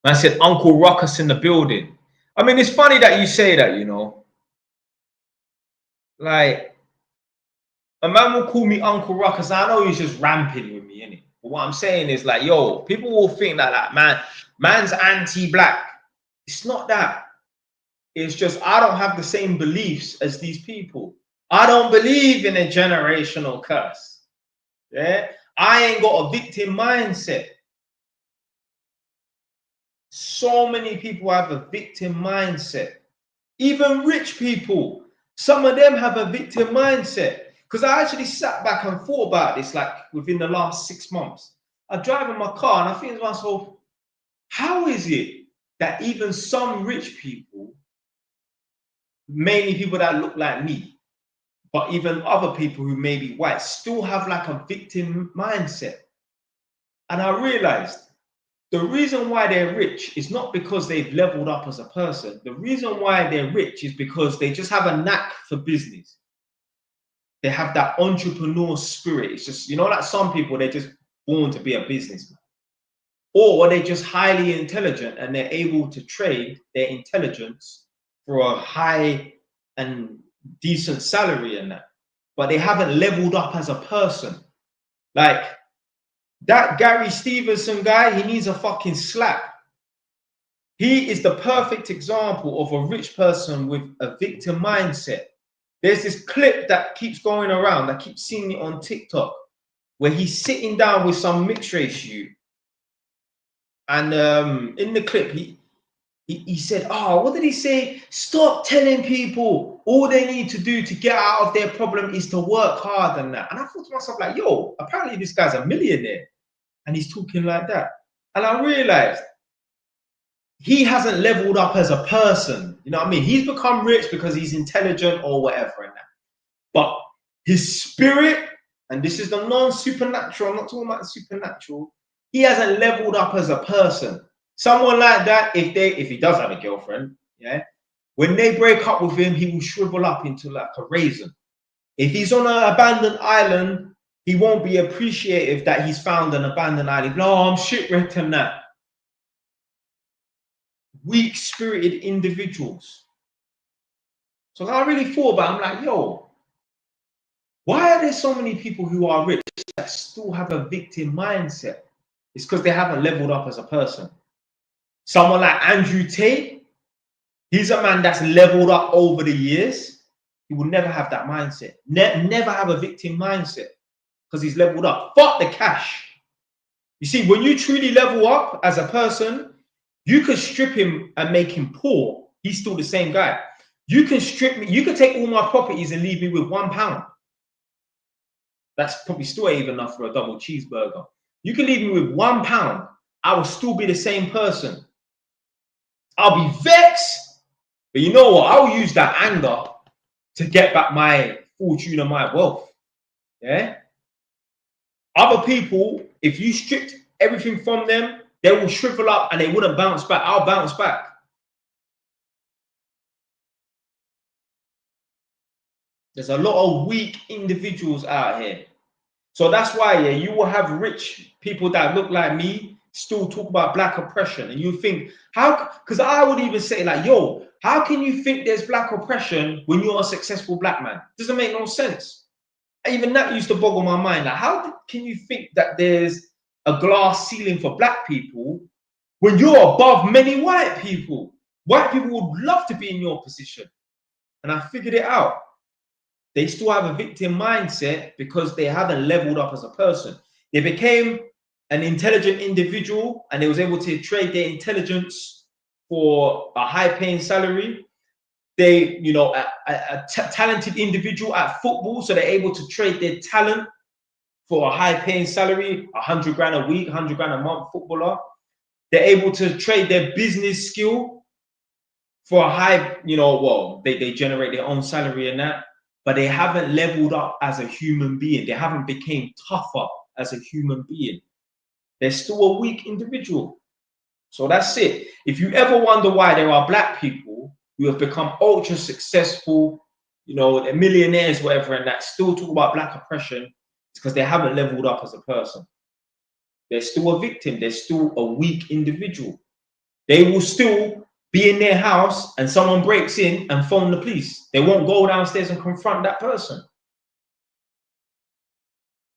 I said, Uncle Ruckus in the building. I mean, it's funny that you say that, you know. Like, a man will call me Uncle Ruckus. I know he's just ramping with me, innit? But what I'm saying is, like, yo, people will think that man's anti-black. It's not that. It's just I don't have the same beliefs as these people. I don't believe in a generational curse. Yeah, I ain't got a victim mindset. So many people have a victim mindset. Even rich people, some of them have a victim mindset. Because I actually sat back and thought about this, like within the last 6 months. I drive in my car and I think to myself, how is it that even some rich people, mainly people that look like me, but even other people who may be white, still have like a victim mindset? And I realized the reason why they're rich is not because they've leveled up as a person. The reason why they're rich is because they just have a knack for business. They have that entrepreneur spirit. It's just, you know, like some people, they're just born to be a businessman. Or they're just highly intelligent and they're able to trade their intelligence for a high and decent salary and that. But they haven't leveled up as a person. Like, that Gary Stevenson guy, he needs a fucking slap. He is the perfect example of a rich person with a victim mindset. There's this clip that keeps going around. I keep seeing it on TikTok where he's sitting down with some mixed race youth. And in the clip, he said, oh, what did he say? Stop telling people all they need to do to get out of their problem is to work hard and that. And I thought to myself, like, yo, apparently this guy's a millionaire. And he's talking like that. And I realized he hasn't leveled up as a person. You know what I mean? He's become rich because he's intelligent or whatever and that. But his spirit, and this is the non-supernatural, I'm not talking about the supernatural, he hasn't leveled up as a person. Someone like that, if he does have a girlfriend, yeah, when they break up with him, he will shrivel up into like a raisin. If he's on an abandoned island, he won't be appreciative that he's found an abandoned island. No, I'm shipwrecked and that. Weak-spirited individuals. So I really thought about it, I'm like, yo, why are there so many people who are rich that still have a victim mindset? It's because they haven't leveled up as a person. Someone like Andrew Tate, he's a man that's leveled up over the years. He will never have that mindset. Never have a victim mindset because he's leveled up. Fuck the cash. You see, when you truly level up as a person, you can strip him and make him poor. He's still the same guy. You can strip me. You can take all my properties and leave me with £1. That's probably still even enough for a double cheeseburger. You can leave me with £1. I will still be the same person. I'll be vexed, but you know what? I'll use that anger to get back my fortune and my wealth. Yeah. Other people, if you stripped everything from them, they will shrivel up and they wouldn't bounce back. I'll bounce back. There's a lot of weak individuals out here. So that's why, yeah, you will have rich people that look like me still talk about black oppression. And you think, how? Because I would even say, like, yo, how can you think there's black oppression when you're a successful black man? Doesn't make no sense. Even that used to boggle my mind. Like, how can you think that there's a glass ceiling for black people when you're above many white people? White people would love to be in your position. And I figured it out. They still have a victim mindset because they haven't leveled up as a person. They became an intelligent individual and they was able to trade their intelligence for a high-paying salary. They, you know, a talented individual at football, so they're able to trade their talent for a high-paying salary, 100 grand a week, 100 grand a month. Footballer, they're able to trade their business skill for a high, you know, well, they generate their own salary and that. But they haven't leveled up as a human being. They haven't become tougher as a human being. They're still a weak individual. So that's it. If you ever wonder why there are black people who have become ultra successful, you know, they're millionaires, whatever, and that still talk about black oppression, it's because they haven't leveled up as a person. They're still a victim. They're still a weak individual. they will still be in their house and someone breaks in and phone the police. They won't go downstairs and confront that person.